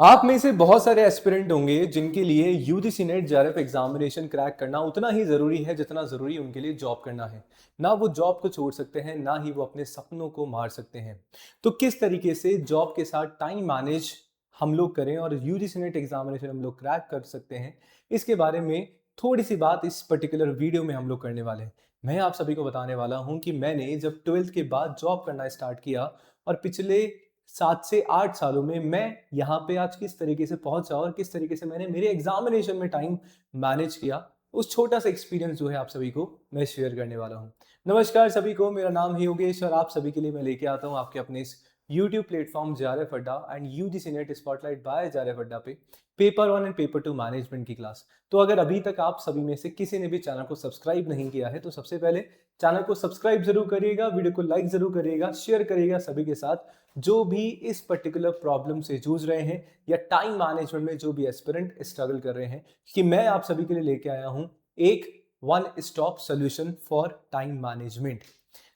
आप में से बहुत सारे एस्पिरेंट होंगे जिनके लिए UGC net JRF examination crack करना उतना ही ज़रूरी है जितना ज़रूरी उनके लिए जॉब करना है। ना वो जॉब को छोड़ सकते हैं, ना ही वो अपने सपनों को मार सकते हैं। तो किस तरीके से जॉब के साथ टाइम मैनेज हम लोग करें और यूजीसी नेट एग्जामिनेशन हम लोग क्रैक कर सकते हैं, इसके बारे में थोड़ी सी बात इस पर्टिकुलर वीडियो में हम लोग करने वाले हैं। मैं आप सभी को बताने वाला हूँ कि मैंने जब 12th के बाद जॉब करना स्टार्ट किया और पिछले 7 से 8 सालों में मैं यहाँ पे आज किस तरीके से पहुँचा और किस तरीके से मैंने मेरे एग्जामिनेशन में टाइम मैनेज किया, उस छोटा सा एक्सपीरियंस जो है आप सभी को मैं शेयर करने वाला हूँ। नमस्कार सभी को, मेरा नाम है योगेश और आप सभी के लिए मैं लेके आता हूँ आपके अपने इस YouTube platform JRF Adda and UGC NET spotlight by JRF Adda पे पेपर 1 एंड पेपर 2 मैनेजमेंट की क्लास। तो अगर अभी तक आप सभी में से किसी ने भी चैनल को सब्सक्राइब नहीं किया है तो सबसे पहले चैनल को सब्सक्राइब जरूर करिएगा, वीडियो को लाइक जरूर करिएगा, शेयर करिएगा सभी के साथ जो भी इस पर्टिकुलर प्रॉब्लम से जूझ रहे हैं या टाइम मैनेजमेंट में जो भी एस्पिरेंट स्ट्रगल कर रहे हैं, कि मैं आप सभी के लिए लेके आया हूं एक one stop solution for time management.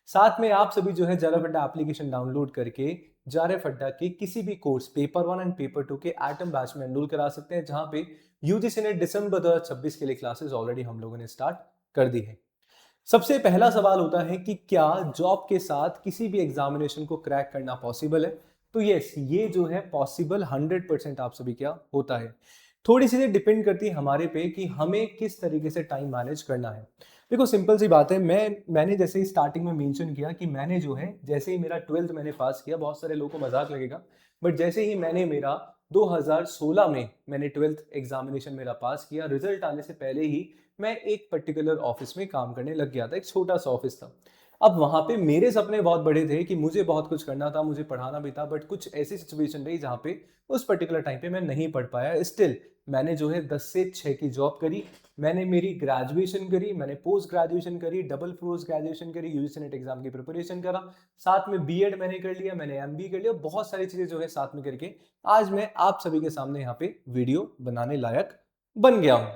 साथ में आप सभी जो है जारफ अड्डा एप्लीकेशन डाउनलोड करके जारफ अड्डा के किसी भी कोर्स पेपर 1 एंड पेपर 2 के एटम बैच में एनरोल करा सकते हैं, जहां पे यूजीसी ने दिसंबर 2026 के लिए क्लासेस ऑलरेडी हम लोगों ने स्टार्ट कर दी है। सबसे पहला सवाल होता है कि क्या जॉब के साथ किसी भी एग्जामिनेशन को क्रैक करना पॉसिबल है? तो यस, ये जो है पॉसिबल 100% आप सभी क्या होता है। थोड़ी सी डिपेंड करती है हमारे पे कि हमें किस तरीके से टाइम मैनेज करना है। देखो सिंपल सी बात है, मैंने जैसे ही स्टार्टिंग में मेंशन किया कि मैंने जो है जैसे ही मेरा 12th मैंने पास किया, बहुत सारे लोगों को मजाक लगेगा बट जैसे ही मैंने मेरा 2016 में मैंने 12th एग्जामिनेशन मेरा पास किया, रिजल्ट आने से पहले ही मैं एक पर्टिकुलर ऑफिस में काम करने लग गया था। एक छोटा सा ऑफिस था। अब वहां पे मेरे सपने बहुत बड़े थे कि मुझे बहुत कुछ करना था, मुझे पढ़ाना भी था, बट कुछ ऐसी सिचुएशन रही जहाँ पे उस पर्टिकुलर टाइम पे मैं नहीं पढ़ पाया। स्टिल मैंने जो है 10 से 6 की जॉब करी, मैंने मेरी ग्रेजुएशन करी, मैंने पोस्ट ग्रेजुएशन करी, डबल पोस्ट ग्रेजुएशन करी, यूजीसी नेट एग्जाम की प्रिपरेशन करा, साथ में बीएड मैंने कर लिया, मैंने एमबी कर लिया, बहुत सारी चीजें जो है साथ में करके आज मैं आप सभी के सामने यहाँ पे वीडियो बनाने लायक बन गया हूँ।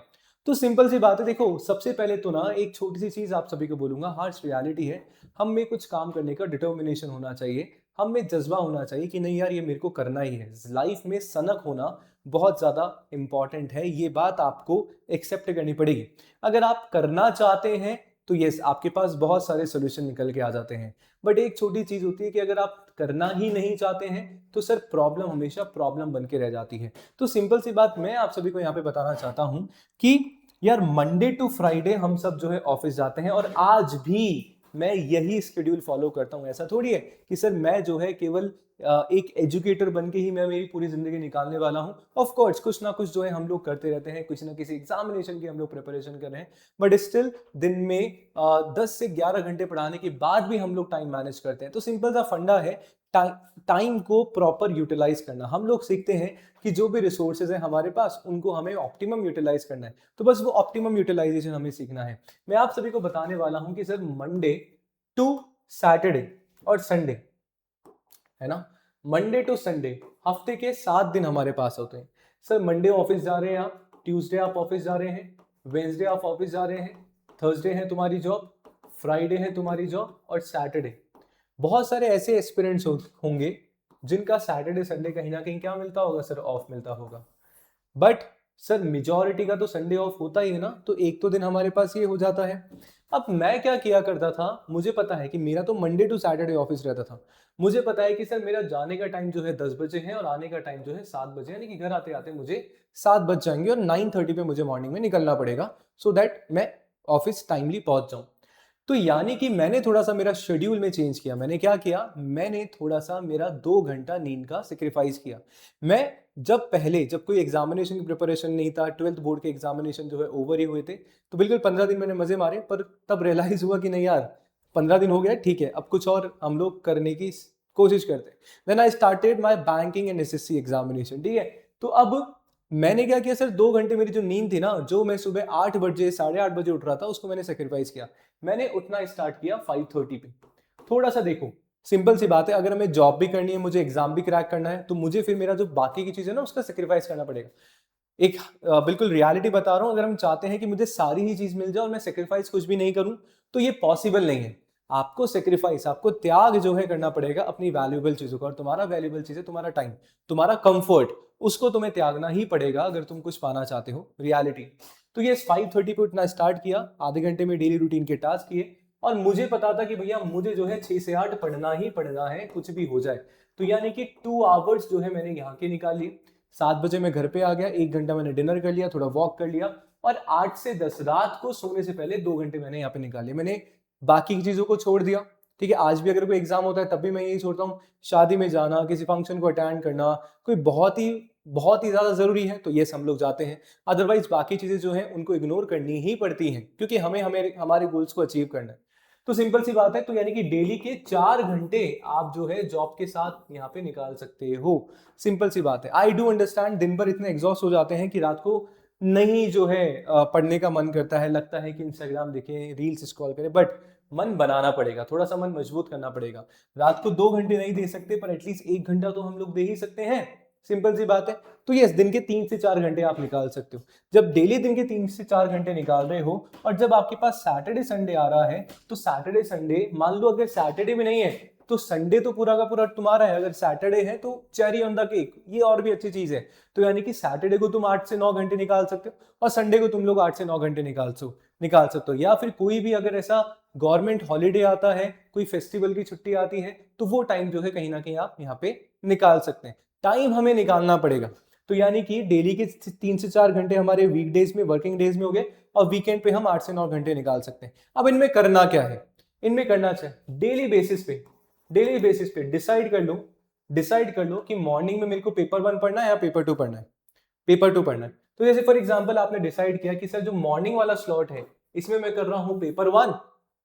तो सिंपल सी बात है, देखो सबसे पहले तो ना एक छोटी सी चीज आप सभी को बोलूंगा, हार्श रियलिटी है, हम में कुछ काम करने का डिटर्मिनेशन होना चाहिए, हम में जज्बा होना चाहिए कि नहीं यार ये मेरे को करना ही है। लाइफ में सनक होना बहुत ज्यादा इंपॉर्टेंट है, ये बात आपको एक्सेप्ट करनी पड़ेगी। अगर आप करना चाहते हैं तो यस, आपके पास बहुत सारे सोल्यूशन निकल के आ जाते हैं, बट एक छोटी चीज होती है कि अगर आप करना ही नहीं चाहते हैं तो सर प्रॉब्लम हमेशा प्रॉब्लम बन के रह जाती है। तो सिंपल सी बात मैं आप सभी को यहाँ पे बताना चाहता हूं कि यार मंडे टू फ्राइडे हम सब जो है ऑफिस जाते हैं और आज भी मैं यही स्केड्यूल फॉलो करता हूं। ऐसा थोड़ी है कि सर मैं जो है केवल एक एजुकेटर बन के ही मैं मेरी पूरी जिंदगी निकालने वाला हूं। ऑफ कोर्स कुछ ना कुछ जो है हम लोग करते रहते हैं, किसी ना किसी एग्जामिनेशन की हम लोग प्रिपरेशन कर रहे हैं, बट स्टिल दिन में 10 से 11 घंटे पढ़ाने के बाद भी हम लोग टाइम मैनेज करते हैं। तो सिंपल सा फंडा है टाइम को प्रॉपर यूटिलाइज करना। हम लोग सीखते हैं कि जो भी रिसोर्सेज है हमारे पास उनको हमें ऑप्टिमम यूटिलाइज करना है, तो बस वो ऑप्टिमम यूटिलाइजेशन हमें सीखना है। मैं आप सभी को बताने वाला हूं कि सर मंडे टू सैटरडे और संडे है ना, मंडे टू संडे हफ्ते के 7 दिन हमारे पास होते हैं। सर मंडे ऑफिस जा रहे हैं आप, ट्यूसडे आप ऑफिस जा रहे हैं, वेंसडे आप ऑफिस जा रहे हैं, थर्सडे है तुम्हारी जॉब, फ्राइडे है तुम्हारी जॉब और सैटरडे। बहुत सारे ऐसे एस्पिरेंट्स होंगे जिनका सैटरडे संडे कहीं ना कहीं क्या मिलता होगा सर, ऑफ मिलता होगा। बट सर मेजॉरिटी का तो संडे ऑफ होता ही है ना, तो एक तो दिन हमारे पास ये हो जाता है। अब मैं क्या किया करता था, मुझे पता है कि मेरा तो मंडे टू सैटरडे ऑफिस रहता था। मुझे पता है कि सर मेरा जाने का टाइम जो है 10 बजे है और आने का टाइम जो है 7 बजे, यानी कि घर आते आते मुझे 7 बज जाएंगे और 9:30 पे मुझे मॉर्निंग में निकलना पड़ेगा, सो दैट मैं ऑफिस टाइमली पहुंच जाऊं। तो यानी कि मैंने थोड़ा सा मेरा शेड्यूल में चेंज किया। मैंने क्या किया, मैंने थोड़ा सा मेरा 2 घंटा नींद का सेक्रीफाइस किया। मैं जब कोई एग्जामिनेशन की प्रिपरेशन नहीं था, 12th बोर्ड के एग्जामिनेशन जो है ओवर ही हुए थे, तो बिल्कुल 15 दिन मैंने मजे मारे, पर तब रियलाइज हुआ कि नहीं यार 15 दिन हो गया, ठीक है अब कुछ और हम लोग करने की कोशिश करते हैं। Then I started my banking and SSC examination, ठीक है। तो अब मैंने क्या किया सर, 2 घंटे मेरी जो नींद थी ना, जो मैं सुबह 8 बजे 8:30 बजे उठ रहा था, उसको मैंने सेक्रीफाइस किया। मैंने उठना स्टार्ट किया 5:30 पे। थोड़ा सा देखो सिंपल सी बात है, अगर हमें जॉब भी करनी है, मुझे एग्जाम भी क्रैक करना है, तो मुझे फिर मेरा जो बाकी की चीज है ना उसका सेक्रीफाइस करना पड़ेगा। एक बिल्कुल रियलिटी बता रहा हूं, अगर हम चाहते हैं कि मुझे सारी ही चीज मिल जाए और मैं सेक्रीफाइस कुछ भी नहीं करूं, तो ये पॉसिबल नहीं है। आपको सेक्रीफाइस, आपको त्याग जो है करना पड़ेगा अपनी वैल्यूएबल चीजों का, और तुम्हारा वैल्यूएबल चीज है तुम्हारा टाइम, तुम्हारा कंफर्ट, उसको तुम्हें त्यागना ही पड़ेगा अगर तुम कुछ पाना चाहते हो रियलिटी। तो ये 5:30 पे उठना स्टार्ट किया, आधे घंटे में डेली रूटीन के टास्क किए, और मुझे पता था कि भैया मुझे जो है 6 से 8 पढ़ना ही पढ़ना है, कुछ भी हो जाए। तो यानी कि 2 आवर्स जो है मैंने यहाँ के निकाल लिए। 7 बजे मैं घर पे आ गया, 1 घंटा मैंने डिनर कर लिया, थोड़ा वॉक कर लिया, और 8 से 10 रात को सोने से पहले 2 घंटे मैंने यहाँ पे निकाले। मैंने बाकी की चीजों को छोड़ दिया। ठीक है, आज भी अगर कोई एग्जाम होता है तब भी मैं यही छोड़ता हूँ। शादी में जाना, किसी फंक्शन को अटेंड करना, कोई बहुत ही ज्यादा जरूरी है तो ये हम लोग जाते हैं, अदरवाइज बाकी चीजें जो हैं उनको इग्नोर करनी ही पड़ती हैं, क्योंकि हमें हमें हमारे गोल्स को अचीव करना है। तो सिंपल सी बात है। तो यानी कि डेली के 4 घंटे आप जो है जॉब के साथ यहाँ पे निकाल सकते हो। सिंपल सी बात है। आई डू अंडरस्टैंड दिन भर इतने एग्जॉस्ट हो जाते हैं कि रात को नहीं जो है पढ़ने का मन करता है, लगता है कि इंस्टाग्राम देखें, रील्स स्क्रॉल करें, बट मन बनाना पड़ेगा, थोड़ा सा मन मजबूत करना पड़ेगा। रात को 2 घंटे नहीं दे सकते, पर एटलीस्ट 1 घंटा तो हम लोग दे ही सकते हैं। सिंपल सी बात है। तो यस, दिन के 3 से 4 घंटे आप निकाल सकते हो। जब डेली दिन के 3 से 4 घंटे निकाल रहे हो, और जब आपके पास सैटरडे संडे आ रहा है, तो सैटरडे संडे, मान लो अगर सैटरडे में नहीं है तो संडे तो पूरा का पूरा तुम्हारा है, अगर सैटरडे है तो चेरी ऑन द केक, ये और भी अच्छी चीज है। तो यानी कि सैटरडे को तुम 8 से 9 घंटे निकाल सकते हो, और संडे को तुम लोग 8 से 9 घंटे निकाल सकते हो। या फिर कोई भी अगर ऐसा गवर्नमेंट हॉलीडे आता है, कोई फेस्टिवल की छुट्टी आती है, तो वो टाइम जो है कहीं ना कहीं आप यहाँ पे निकाल सकते हैं। टाइम हमें निकालना पड़ेगा। तो यानी कि डेली के 3 से 4 घंटे हमारे वीकडेज में, वर्किंग डेज में हो गए, और वीकेंड पे हम 8 से 9 घंटे निकाल सकते हैं। अब इनमें करना क्या है? इनमें करना चाहिए डेली बेसिस पे डिसाइड कर लो कि मॉर्निंग में मेरे को पेपर 1 पढ़ना है या पेपर 2 पढ़ना है। पेपर 2 पढ़ना है। तो जैसे फॉर एग्जांपल आपने डिसाइड किया कि सर जो मॉर्निंग वाला स्लॉट है, इसमें मैं कर रहा हूं पेपर 1,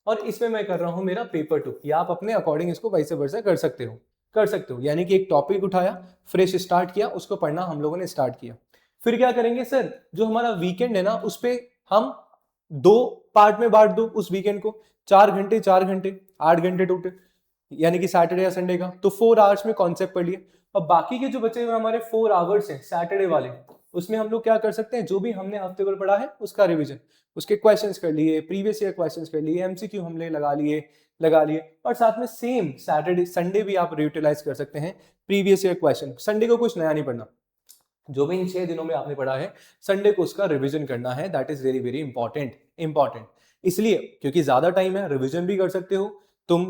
और इसमें मैं कर रहा हूं मेरा पेपर 2, या आप अपने अकॉर्डिंग इसको वैसे वर्सा कर सकते हो। यानी कि एक टॉपिक उठाया, फ्रेश स्टार्ट किया, उसको पढ़ना हम लोगों ने स्टार्ट किया। फिर क्या करेंगे सर, जो हमारा वीकेंड है ना, उस पे हम 2 पार्ट में बांट दो उस वीकेंड को, 4 घंटे 4 घंटे, 8 घंटे टोटल, यानी कि सैटरडे या संडे का, तो 4 आवर्स में कॉन्सेप्ट पढ़ लिए। और बाकी के जो बचे हुए हमारे 4 आवर्स हैं सैटरडे वाले, उसमें हम लोग क्या कर सकते हैं, जो भी हमने हफ्ते भर पढ़ा है उसका रिवीजन, उसके क्वेश्चंस कर लिए, प्रीवियस ईयर क्वेश्चंस कर लिए, एमसीक्यू हमने लगा लिए, और साथ में सेम सैटरडे संडे भी आप यूटिलाइज कर सकते हैं प्रीवियस ईयर क्वेश्चन। संडे को कुछ नया नहीं पढ़ना, जो भी इन 6 दिनों में आपने पढ़ा है संडे को उसका रिवीजन करना है। That is very very important. इसलिए क्योंकि ज्यादा टाइम है, रिवीजन भी कर सकते हो तुम,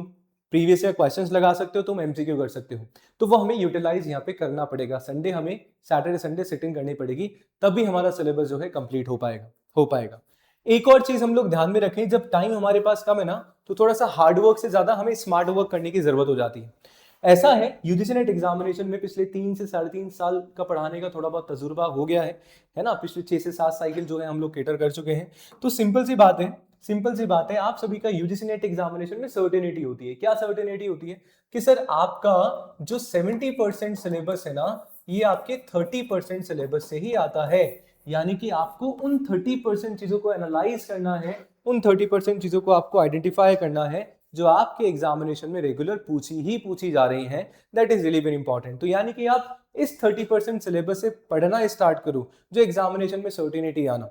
प्रीवियस ईयर क्वेश्चंस लगा सकते हो तुम, एमसीक्यू कर सकते हो। तो वो हमें यूटिलाइज यहाँ पे करना पड़ेगा। संडे हमें सैटरडे संडे सिटिंग करनी पड़ेगी, तभी हमारा सिलेबस जो है कंप्लीट हो पाएगा। एक और चीज हम लोग ध्यान में रखें, जब टाइम हमारे पास कम है ना, तो थोड़ा सा हार्ड वर्क से ज्यादा हमें स्मार्ट वर्क करने की जरूरत हो जाती है। ऐसा है, यूजीसी नेट एग्जामिनेशन में पिछले 3 से 3.5 साल का पढ़ाने का थोड़ा बहुत तजुर्बा हो गया है ना। पिछले 6 से 7 साइकिल जो है हम लोग केटर कर चुके हैं। तो सिंपल सी बात है, आप सभी का यूजीसी नेट एग्जामिनेशन में सर्टेनिटी होती है। क्या सर्टेनिटी होती है? कि सर आपका जो 70% सिलेबस है ना, ये आपके 30% सिलेबस से ही आता है। यानी कि आपको उन 30% चीजों को एनालाइज करना है, उन 30% चीजों को आपको आइडेंटिफाई करना है जो आपके एग्जामिनेशन में रेगुलर पूछी जा रही हैं। That is really very important. तो यानी कि आप इस 30% सिलेबस से पढ़ना स्टार्ट करो, जो एग्जामिनेशन में सर्टेनिटी आना,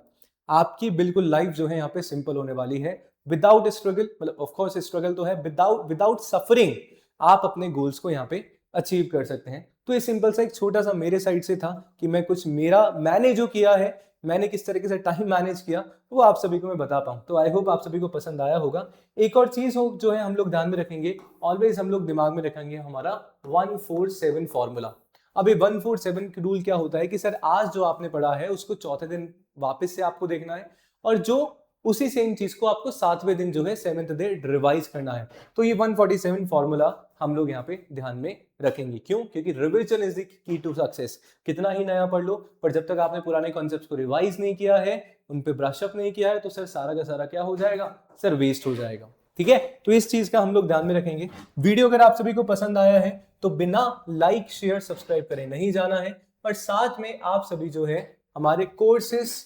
आपकी बिल्कुल लाइफ जो है यहाँ पे सिंपल होने वाली है। विदाउट स्ट्रगल, मतलब ऑफ कोर्स स्ट्रगल तो है, विदाउट सफरिंग आप अपने गोल्स को यहाँ पे अचीव कर सकते हैं। तो ये सिंपल सा एक छोटा सा मेरे साइड से था कि मैंने जो किया है, मैंने किस तरीके से टाइम मैनेज किया, वो आप सभी को मैं बता पाऊं। तो आई होप आप सभी को पसंद आया होगा। एक और चीज हो जो है हम लोग ध्यान में रखेंगे, ऑलवेज हम लोग दिमाग में रखेंगे हमारा 147 फॉर्मूला। अब ये 147 रूल क्या होता है कि सर आज जो आपने पढ़ा है उसको चौथे दिन वापस से आपको देखना है, और जो उसी सेम चीज को आपको 7वें दिन जो है 7th डे रिवाइज करना है। तो ये 147 फॉर्मूला हम लोग यहाँ पे ध्यान में रखेंगे। क्यों? क्योंकि revision is the key to success. कितना ही नया पढ़ लो, पर जब तक आपने पुराने कॉन्सेप्ट्स को रिवाइज नहीं किया है, उन पे ब्रश अप नहीं किया है, तो सर सारा का सारा क्या हो जाएगा सर, वेस्ट हो जाएगा। ठीक है, तो इस चीज का हम लोग ध्यान में रखेंगे। वीडियो अगर आप सभी को पसंद आया है तो बिना लाइक शेयर सब्सक्राइब करे नहीं जाना है, पर साथ में आप सभी जो है हमारे कोर्सेस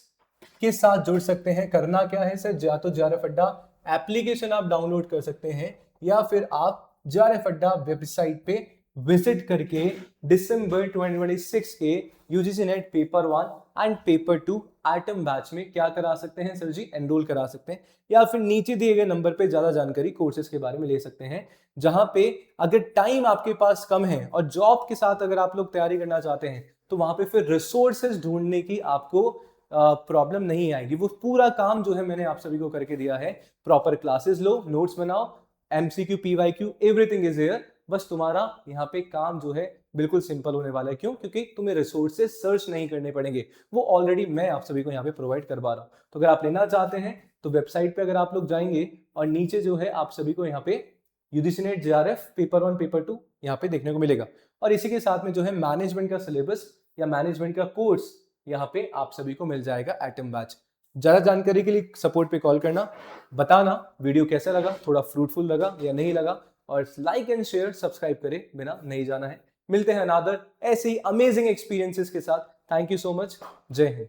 के साथ जुड़ सकते हैं। करना क्या है सर, या तो जेआरएफ अड्डा एप्लीकेशन आप डाउनलोड कर सकते हैं, या फिर आप जेआरएफ अड्डा वेबसाइट पे विजिट करके दिसंबर 2026 के UGC net paper 1 and paper 2 atom batch में क्या करा सकते हैं सर जी, एनरोल करा सकते हैं, या फिर नीचे दिए गए नंबर पे ज्यादा जानकारी कोर्सेज के बारे में ले सकते हैं, जहां पे अगर टाइम आपके पास कम है और जॉब के साथ अगर आप लोग तैयारी करना चाहते हैं तो वहां पे फिर रिसोर्सेज ढूंढने की आपको प्रॉब्लम नहीं आएगी। वो पूरा काम जो है मैंने आप सभी को करके दिया है। प्रॉपर क्लासेस लो, नोट्स बनाओ, MCQ PYQ everything is here. बस तुम्हारा यहाँ पे काम जो है बिल्कुल सिंपल होने वाला है। क्यों? क्योंकि तुम्हें रिसोर्सेज सर्च नहीं करने पड़ेंगे, वो ऑलरेडी मैं आप सभी को यहाँ पे प्रोवाइड करवा रहा हूँ। तो अगर आप लेना चाहते हैं तो वेबसाइट पे अगर आप लोग जाएंगे और नीचे जो है आप सभी को यहाँ पे UGC net JRF paper 1 paper 2 यहाँ पे देखने को मिलेगा। और इसी के साथ में जो है मैनेजमेंट का सिलेबस या मैनेजमेंट का कोर्स यहाँ पे आप सभी को मिल जाएगा एटम बैच। ज्यादा जानकारी के लिए सपोर्ट पे कॉल करना, बताना वीडियो कैसा लगा, थोड़ा फ्रूटफुल लगा या नहीं लगा, और लाइक एंड शेयर सब्सक्राइब करे बिना नहीं जाना है। मिलते हैं अनादर ऐसे ही अमेजिंग एक्सपीरियंसेस के साथ। Thank you so much. जय हिंद।